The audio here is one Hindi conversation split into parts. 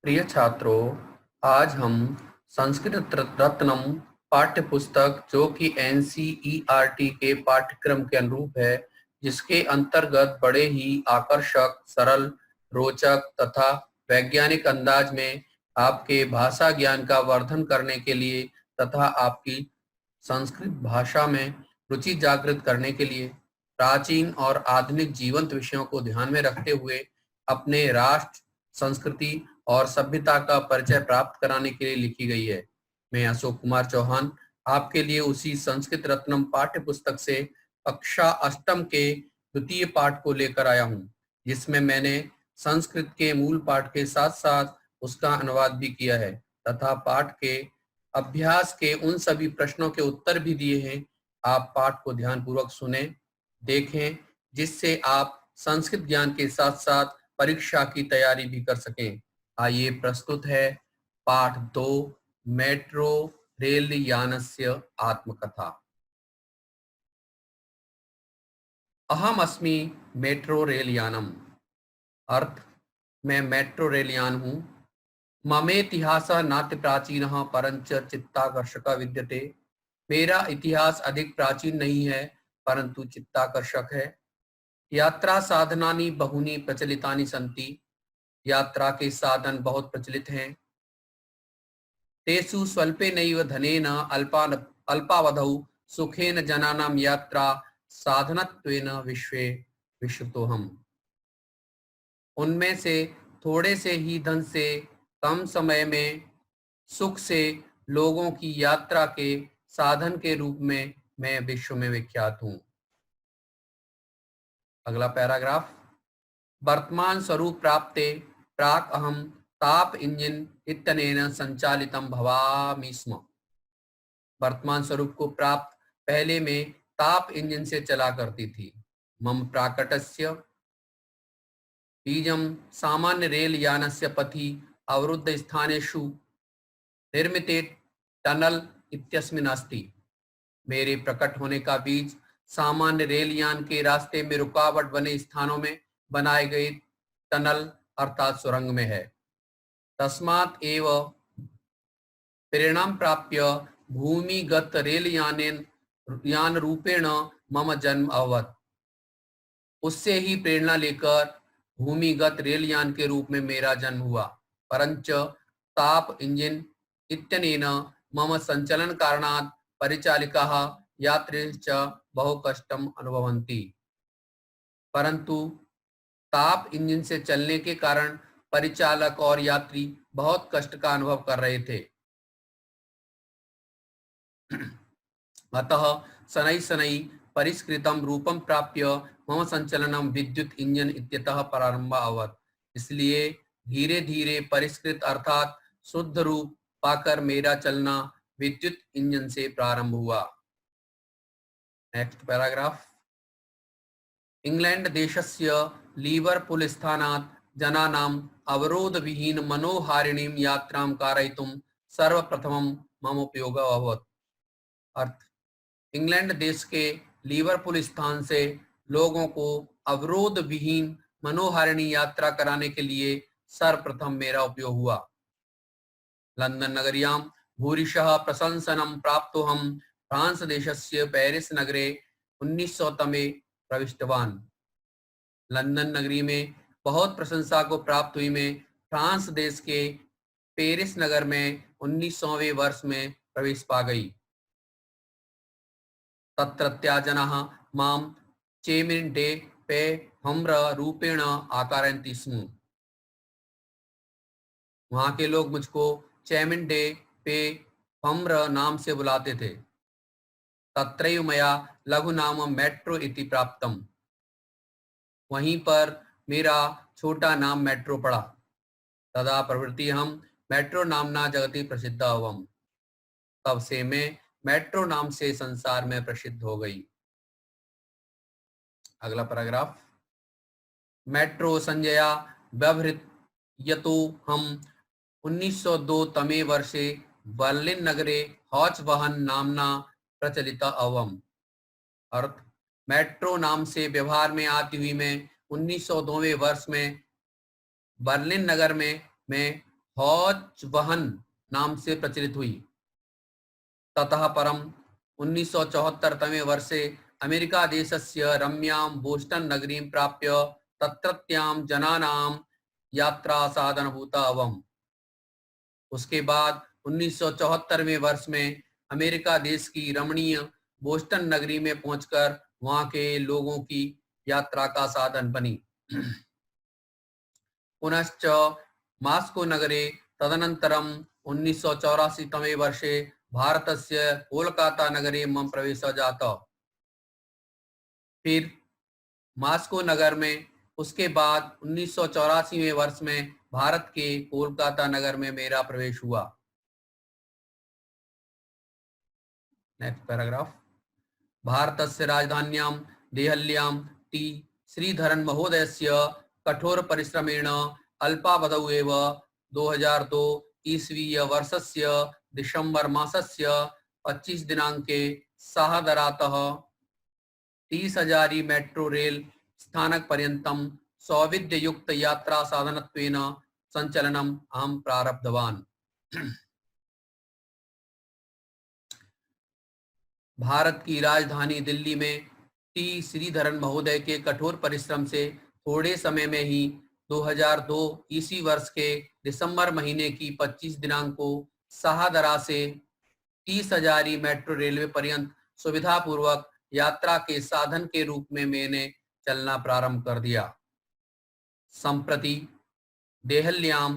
प्रिय छात्रों, आज हम संस्कृत रत्नम पाठ्य पुस्तक जो कि एनसीईआरटी के पाठ्यक्रम के अनुरूप है, जिसके अंतर्गत बड़े ही आकर्षक, सरल, रोचक तथा वैज्ञानिक अंदाज में आपके भाषा ज्ञान का वर्धन करने के लिए तथा आपकी संस्कृत भाषा में रुचि जागृत करने के लिए प्राचीन और आधुनिक जीवंत विषयों को ध्यान में रखते हुए अपने राष्ट्र, संस्कृति और सभ्यता का परिचय प्राप्त कराने के लिए लिखी गई है। मैं अशोक कुमार चौहान आपके लिए उसी संस्कृत रत्नम पाठ्य पुस्तक से कक्षा अष्टम के द्वितीय पाठ को लेकर आया हूँ, जिसमें मैंने संस्कृत के मूल पाठ के साथ साथ उसका अनुवाद भी किया है तथा पाठ के अभ्यास के उन सभी प्रश्नों के उत्तर भी दिए हैं। आप पाठ को ध्यानपूर्वक सुने, देखें, जिससे आप संस्कृत ज्ञान के साथ साथ परीक्षा की तैयारी भी कर सकें। आइए, प्रस्तुत है पाठ 2, मेट्रो रेल यानस्य आत्मकथा। अहम अस्मि मेट्रो रेल यानम। अर्थ, मैं मेट्रो रेल यान हूँ। ममेतिहासः नाति प्राचीनः परंच चित्ताकर्षकः विद्यते। मेरा इतिहास अधिक प्राचीन नहीं है, परंतु चित्ताकर्षक है। यात्रा साधनानि बहुनी प्रचलितानि सन्ति। यात्रा के साधन बहुत प्रचलित हैं। तेषु स्वल्पेनैव धनेन अल्पावधौ सुखेन जनानां यात्रा साधनत्वेन विश्वे विश्रुतोऽहम्। उनमें से थोड़े से ही धन से कम समय में सुख से लोगों की यात्रा के साधन के रूप में मैं विश्व में विख्यात हूँ। अगला पैराग्राफ। वर्तमान स्वरूप प्राप्ते प्राक अहम ताप इंजन इत्यनेन संचालितं भवामि स्म। वर्तमान स्वरूप को प्राप्त पहले में ताप इंजन से चला करती थी। मम प्राकटस्य बीजम सामान्य रेल यानस्य पथि अवरुद्ध स्थानेषु निर्मिते टनल इत्यस्मिन् अस्ति। मेरे प्रकट होने का बीज सामान्य रेल यान के रास्ते में रुकावट बने स्थानों में बनाए गए टनल अर्थात सुरंग में है। तस्मात् एव प्रेरणां प्राप्य भूमिगत रेल यान रूपेण मम जन्म अभवत्। उससे ही प्रेरणा लेकर भूमिगत रेल यान के रूप में मेरा जन्म हुआ। परंच ताप इंजन इत्यनेन मम संचलन कारणात् परिचालिकाः यात्रिणश्च बहु कष्टम् अनुभवन्ति। परंतु ताप इंजन से चलने के कारण परिचालक और यात्री बहुत कष्ट का अनुभव कर रहे थे। अतः शनै शनै परिष्कृतं रूपं प्राप्य मम संचलनं विद्युत इंजन इत्यतः प्रारंभ अभवत्। इसलिए धीरे धीरे परिष्कृत अर्थात शुद्ध रूप पाकर मेरा चलना विद्युत इंजन से प्रारंभ हुआ। Next paragraph. इंग्लैंड देशस्य लीवरपूल स्थानात् जनानाम् अवरोधविहीन मनोहारिणीं यात्रां कारयितुं सर्वप्रथमं मम उपयोगः अभवत्। अर्थ, इंग्लैंड देश के लीवरपूल स्थान से लोगों को अवरोध विहीन मनोहारिणी यात्रा कराने के लिए सर्वप्रथम मेरा उपयोग हुआ। लंदन नगर्यां भूरिशः प्रशंसनं प्राप्तोऽहं फ्रांस देशस्य पेरिस नगरे 1900 तमे प्रविष्टवान्। लंदन नगरी में बहुत प्रशंसा को प्राप्त हुई मैं फ्रांस देश के पेरिस नगर में 1900वें वर्ष में प्रवेश पा गई। तत्रत्या जनाः मां चेमिन डे पे हम्र रूपेण आकारयन्ति स्म। वहां के लोग मुझको चेमिन डे पे हम्र नाम से बुलाते थे। तत्रैव मया लघु नाम मेट्रो इति प्राप्तम। वहीं पर मेरा छोटा नाम मेट्रो पड़ा। तदा प्रवृत्ति हम मेट्रो नामना जगति प्रसिद्ध अवम। तब से मैं मेट्रो नाम से संसार में प्रसिद्ध हो गई। अगला पैराग्राफ। मेट्रो संजया व्यवहृत यतो हम 1902 तमे वर्षे बर्लिन नगरे हॉच वाहन नामना प्रचलित अवम। अर्थ, मेट्रो नाम से व्यवहार में आती हुई मैं 1902वें वर्ष में बर्लिन नगर में मैं हौचवहन नाम से प्रचलित हुई। ततः परम 1974 तमे वर्षे अमेरिका देशस्य रम्यां बोस्टन नगरीं प्राप्य तत्रत्यां जनानां यात्रा साधनभूता अभवम्। उसके बाद 1974वें वर्ष में अमेरिका देश की रमणीय बोस्टन नगरी में पहुंचकर वहां के लोगों की यात्रा का साधन बनी। पुनश्च मास्को नगरे तदनन्तरं 1984 तमे वर्षे भारतस्य कोलकाता नगरे मम प्रवेशः जातः। फिर मास्को नगर में उसके बाद 1984वें वर्ष में भारत के कोलकाता नगर में मेरा प्रवेश हुआ। Next paragraph. भारतस्य राजधान्यां देहल्यां टी श्रीधरन महोदयस्य कठोर परिश्रमेण अल्पावधौ एव 2002 ईस्वीय वर्षस्य दिसंबर मासस्य 25 दिनांके साहदरातः 30,000 मेट्रो रेल स्थानक पर्यन्तं सौविध्ययुक्त यात्रा साधनत्वेन संचलनम् अहं प्रारब्धवान्। भारत की राजधानी दिल्ली में टी श्रीधरन महोदय के कठोर परिश्रम से थोड़े समय में ही 2002 ईस्वी वर्ष के दिसंबर महीने की 25 दिनांक को शाहदरा से 30,000 मेट्रो रेलवे पर्यंत सुविधापूर्वक यात्रा के साधन के रूप में मैंने चलना प्रारंभ कर दिया। संप्रति देहल्यां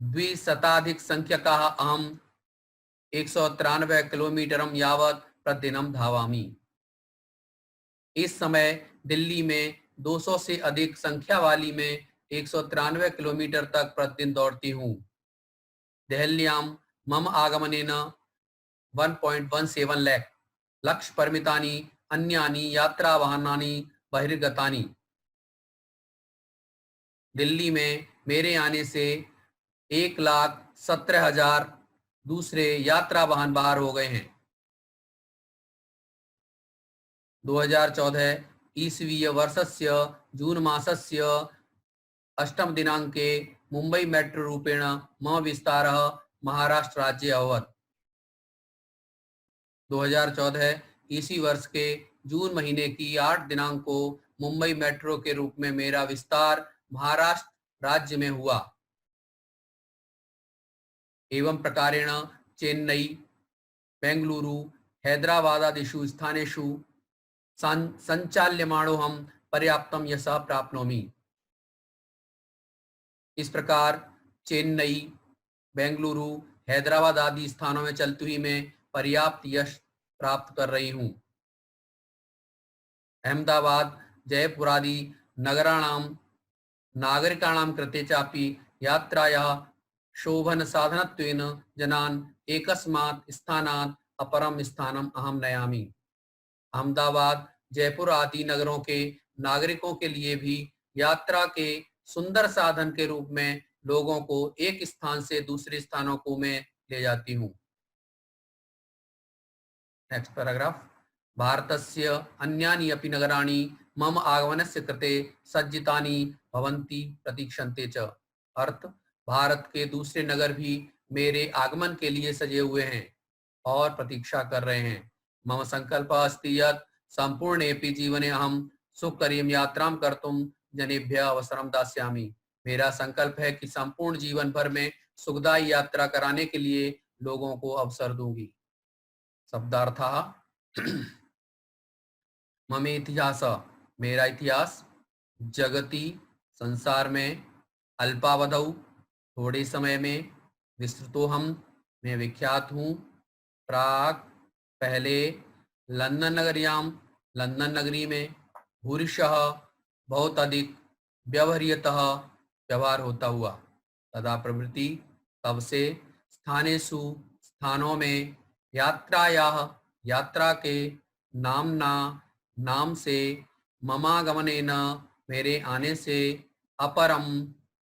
द्विशताधिक संख्यकाः अहं 193 किलोमीटरं यावत् प्रतिदिनं धावामि। इस समय दिल्ली में 200 से अधिक संख्या वाली में 193 किलोमीटर तक प्रतिदिन दौड़ती हूँ। देहल्यां मम आगमनेन 1.17 लाख लक्ष्य परिमितानि अन्यानि यात्रा वाहनानि बहिर्गतानि। दिल्ली में मेरे आने से 1,17,000 दूसरे यात्रा वाहन बाहर हो गए हैं। 2014 ईस्वीय वर्षस्य जून मासस्य 8 दिनांके मुंबई मेट्रो रूपेण मम विस्तारः महाराष्ट्र राज्ये अभवत्। 2014 इसी वर्ष के जून महीने की 8 दिनांक को मुंबई मेट्रो के रूप में मेरा विस्तार महाराष्ट्र राज्य में हुआ। एवं प्रकारेण चेन्नई, बेंगलुरु, हैदराबादादिषु स्थानेषु संचाल्यमाणोऽहं पर्याप्तं यशः प्राप्नोमि। इस प्रकार चेन्नई, बेंगलुरु, हैदराबाद आदि स्थानों में चलती हुई मैं पर्याप्त यश प्राप्त कर रही हूँ। अहमदाबाद, जयपुर आदि नगराणां नागरिकाणां कृते चापि यात्रायाः शोभन साधनत्वेन जनान् एकस्मात् स्थानात् अपरं स्थानम् अहं नयामि। अहमदाबाद, जयपुर आदि नगरों के नागरिकों के लिए भी यात्रा के सुंदर साधन के रूप में लोगों को एक स्थान से दूसरे स्थानों को मैं ले जाती हूँ। Next paragraph. भारतस्य अन्यानि अपि नगराणि मम आगमनस्य कृते सज्जितानि भवन्ति प्रतीक्षन्ते च। अर्थ, भारत के दूसरे नगर भी मेरे आगमन के लिए सजे हुए हैं और प्रतीक्षा कर रहे हैं। मम संकल्पः अस्ति यत् सम्पूर्णेऽपि जीवने अहं सुखकरीं यात्रां कर्तुं जनेभ्यः अवसरं दास्यामि। मेरा संकल्प है कि संपूर्ण जीवन भर में सुखदायी यात्रा कराने के लिए लोगों को अवसर दूंगी। शब्दार्थः। मम इतिहास, मेरा इतिहास, जगति संसार में, अल्पावधौ थोड़े समय में, विस्तृतोहम मैं विख्यात हूँ, प्राग पहले, लंदन नगरी में, भूरिशः बहुत अधिक, व्यवहार्यतः व्यवहार होता हुआ, तदा प्रवृत्ति तब से, स्थानेषु स्थानों में, यात्रा के, नामना नाम से, ममागमनेन मेरे आने से, अपरम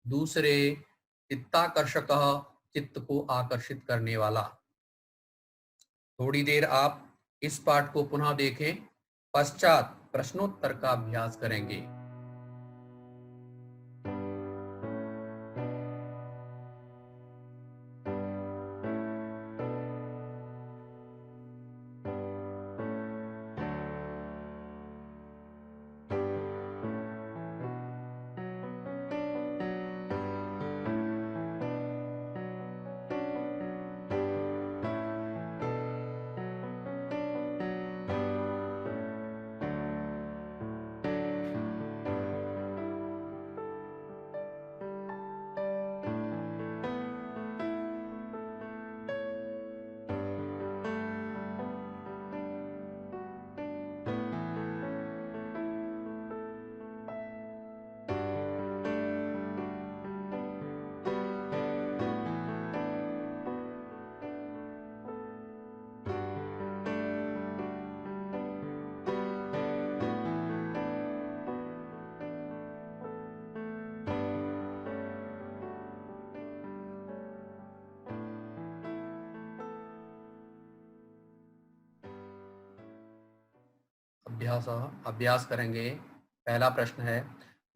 दूसरे, चित्ताकर्षकः चित्त को आकर्षित करने वाला। थोड़ी देर आप इस पाठ को पुनः देखें, पश्चात प्रश्नोत्तर का अभ्यास करेंगे। अभ्यास करेंगे। पहला प्रश्न है,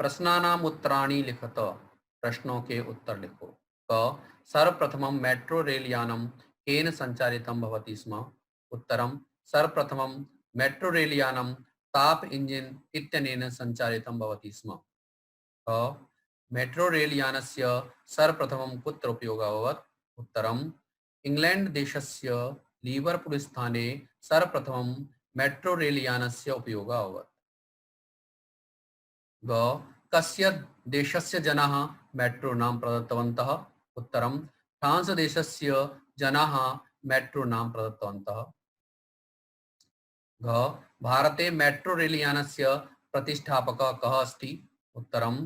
प्रश्नानाम उत्तराणि लिखत। प्रश्नों के उत्तर लिखो। क सर्वप्रथमं मेट्रो रेल यानं केन संचालितं भवति स्म? उत्तरं सर्वप्रथमं मेट्रो रेल यानं ताप इंजिन इत्यनेन संचालितं भवति स्म। क मेट्रो रेल यानस्य सर्वप्रथमं कुत्र उपयोगः अभवत्? उत्तरं इंग्लैंड देशस्य लिवरपूल स्थाने सर्वप्रथमं मेट्रो रेल यानस्य उपयोगः अभवत्। ग कस्य देशस्य जनाः मेट्रो नाम प्रदत्तवन्तः? उत्तरं फ्रांस देशस्य जनाः मेट्रो नाम प्रदत्तवन्तः। घ भारते मेट्रो रेल यानस्य प्रतिष्ठापकः कः अस्ति? उत्तरं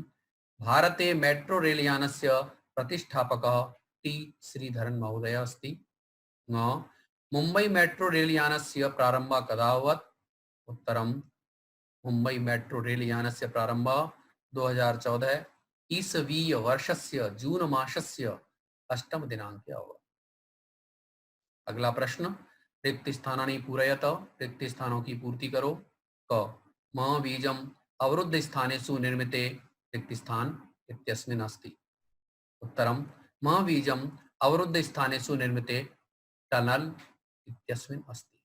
भारते मेट्रो रेल यानस्य प्रतिष्ठापकः टी श्रीधरन महोदय अस्ति। ङ मुंबई मेट्रो रेल यानस्य प्रारम्भः कदा अभवत्? उत्तरं मुंबई मेट्रो रेल यानस्य प्रारम्भः 2014 ईसवीय वर्षस्य जून मासस्य 8 दिनांके अभवत्। अगला प्रश्न, रिक्त स्थानानि पूरयत। रिक्त स्थानों की पूर्ति करो। क म बीजम अवरुद्ध स्थानेषु निर्मिते रिक्त स्थान इत्यस्मिन् अस्ति। उत्तरं म बीजम अवरुद्ध स्थानेषु निर्मिते टनल इत्यस्मिन् अस्ति।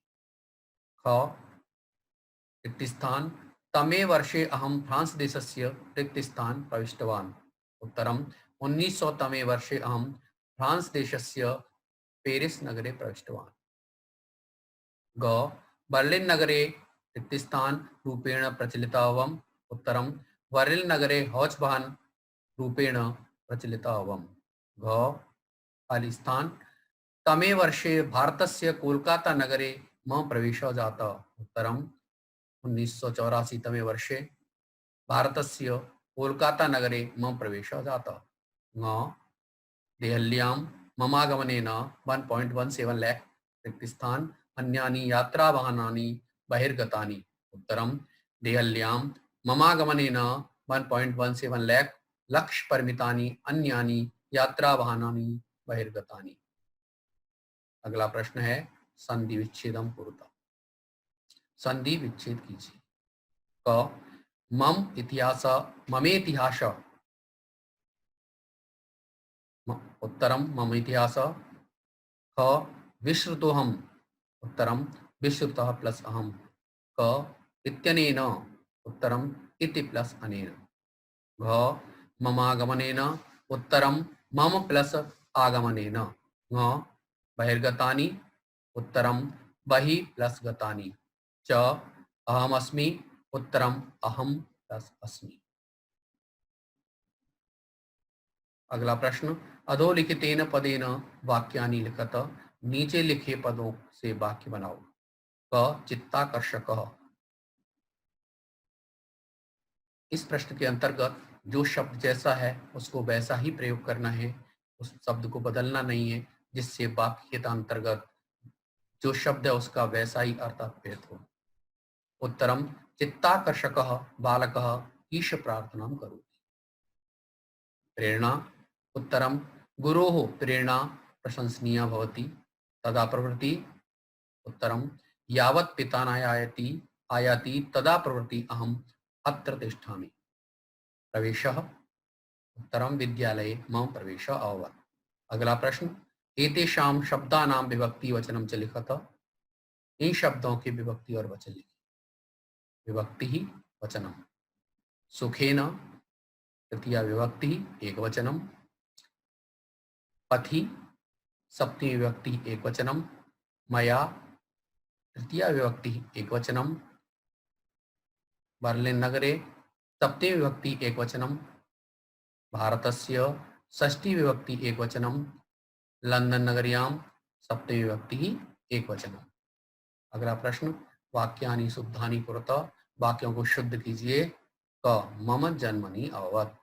ख रिक्त स्थान, तमे वर्षे अहं फ्रांस देशस्य रिक्त स्थान प्रविष्टवान्। उत्तरं 1900 तमे वर्षे अहं फ्रांस देशस्य पेरिस नगरे प्रविष्टवान्। ग बर्लिन नगरे रिक्तस्थान रूपेण प्रचलितावम्। उत्तरं बर्लिन नगरे हौचबाहन रूपेण प्रचलितावम्। घ खाली स्थान, तमे वर्षे भारतस्य कोलकाता नगरे मम प्रवेशः जातः। उत्तरं 1984 तमे वर्षे भारतस्य कोलकाता नगरे मम प्रवेशः जातः। ङ देहल्यां ममागमनेन 1.17 लाख रिक्तस्थान अन्यानि यात्रावाहनानि बहिर्गतानि। उत्तरं देहल्यां ममागमनेन 1.17 लाख लक्ष्य परिमितानि अन्यानि यात्रावाहनानि बहिर्गतानि। अगला प्रश्न है, संधि विच्छेदम कुरुता। संधि विच्छेद कीजिए। क मम इतिहास ममेतिहास। उत्तरम मम इतिहास। ख विश्रुतोऽहम्। उत्तरम विश्रुतः प्लस अहम। क इत्यनेन। उत्तरम इति प्लस अनेन। घ ममागमनेन। उत्तरम मम प्लस आगमनेन। ङ बहिर्गतानि। उत्तरम बहि प्लस गतानि। च अहमस्मि। उत्तरम अहम प्लस अस्मि। अगला प्रश्न, अधोलिखितेन पदेन वाक्यानि लिखत। नीचे लिखे पदों से वाक्य बनाओ। क चित्ताकर्षकः। इस प्रश्न के अंतर्गत जो शब्द जैसा है उसको वैसा ही प्रयोग करना है, उस शब्द को बदलना नहीं है, जिससे वाक्य के अंतर्गत जो शब्द है उसका वैसा ही अर्थ अभिप्रेत हो। उत्तरम चित्ताकर्षकः बालकः ईश प्रार्थनां करोति। प्रेरणा। उत्तरम गुरोः प्रेरणा प्रशंसनीया भवति तदा प्रवृत्ति। उत्तरम यावत् पिता न आयाति तदा प्रवृत्ति अहम अत्र तिष्ठामि। प्रवेशः। उत्तरम विद्यालये मम प्रवेशः अभवत्। अगला प्रश्न, एतेषां शब्दानां विभक्ति वचनं च लिखत। इन शब्दों के विभक्ति और वचन लिखिए। विभक्ति ही वचनम। सुखेन तृतीया विभक्ति एकवचनम। पथि सप्तमी विभक्ति एकवचनम। मया तृतीया विभक्ति एकवचनम। बर्लिन नगरे सप्तमी विभक्ति एकवचनम। भारतस्य षष्ठी विभक्ति एकवचनम। लंदन नगर्यां सप्तमी विभक्ति एकवचनम। अगला प्रश्न, वाक्यानि शुद्धानि कुरुत। वाक्यों को शुद्ध कीजिए। क मम जन्मनि अभवत्।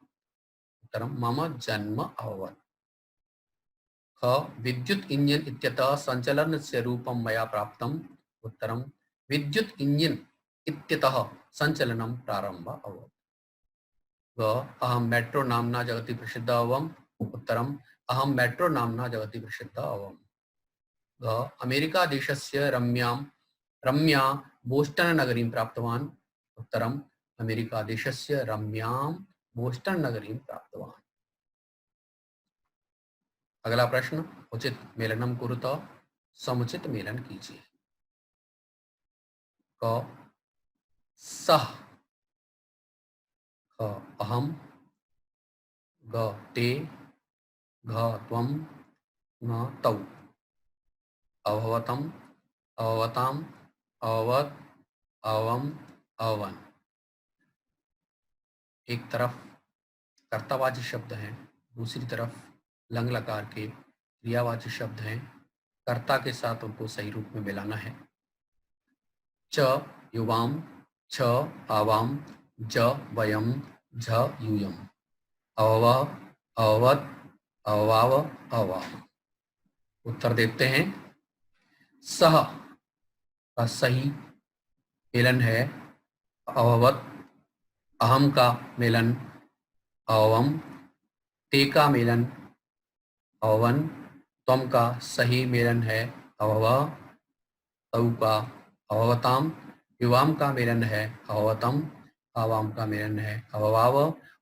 उत्तरं मम जन्म अभवत्। ख विद्युत इंजन इत्यतः संचलनस्य रूपं मया प्राप्तम्। उत्तरं विद्युत इंजन इत्यतः संचलनं प्रारम्भः अभवत्। ग अहं मेट्रो नाम्ना जगति प्रसिद्धः अभवम्। उत्तरम् अहं मेट्रो नाम्ना जगति प्रसिद्धः अभवम्। ग अमेरिका देशस्य रम्यां रम्या बोस्टन नगरीं प्राप्तवान्। उत्तरम् अमेरिका देशस्य रम्यां बोस्टन नगरीं प्राप्तवान्। अगला प्रश्न, उचित मेलनम कुरुत, समुचित मेलन कीजिए। क सः, ख अहम, ग ते, घ त्वं, न तौ। अभवतम, अभवताम, अभवत, अवम, अवन। एक तरफ कर्तावाची शब्द हैं, दूसरी तरफ लंग लकार के क्रियावाची शब्द हैं। कर्ता के साथ उनको सही रूप में मिलाना है। च युवाम, छ आवाम, ज वयम, झ यूयम। अवव, अववत, अवाव, अवाम। उत्तर देखते हैं। सह का सही मेलन है अववत, अहम का मेलन अवम, ते का मेलन अवन, त्वम का सही मेलन है अवव, तौ का अववताम, युवाम का मेलन है अववतम, आवाम का मेलन है अववाव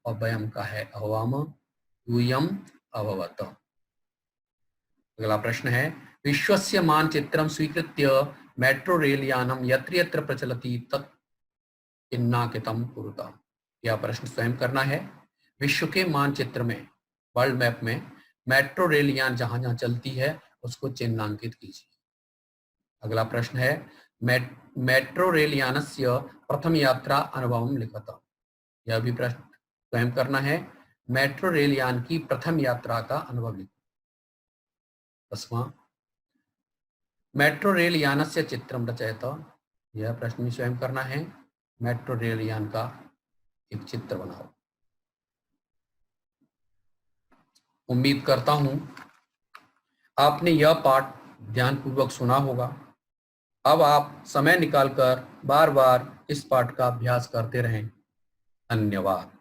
और वयम का है अववाम, यूयम अववत। अगला प्रश्न है, विश्वस्य मानचित्रं स्वीकृत्य मेट्रो रेल यानम यत्र यत्र प्रचलति तत् चिन्हांकितं कुरुत। यह प्रश्न स्वयं करना है। विश्व के मानचित्र में, वर्ल्ड मैप में मेट्रो रेल यान जहां जहां चलती है उसको चिन्हांकित कीजिए। अगला प्रश्न है, मेट्रो रेल यानस्य प्रथम यात्रा अनुभवं लिखत। यह भी प्रश्न स्वयं करना है। मेट्रो रेल यान की प्रथम यात्रा का अनुभव लिखो। 10वां, मेट्रो रेल यानस्य चित्रं रचयत। यह प्रश्न भी स्वयं करना है। मेट्रो रेल यान का एक चित्र बनाओ। उम्मीद करता हूं आपने यह पाठ ध्यानपूर्वक सुना होगा। अब आप समय निकालकर बार बार इस पाठ का अभ्यास करते रहें। धन्यवाद।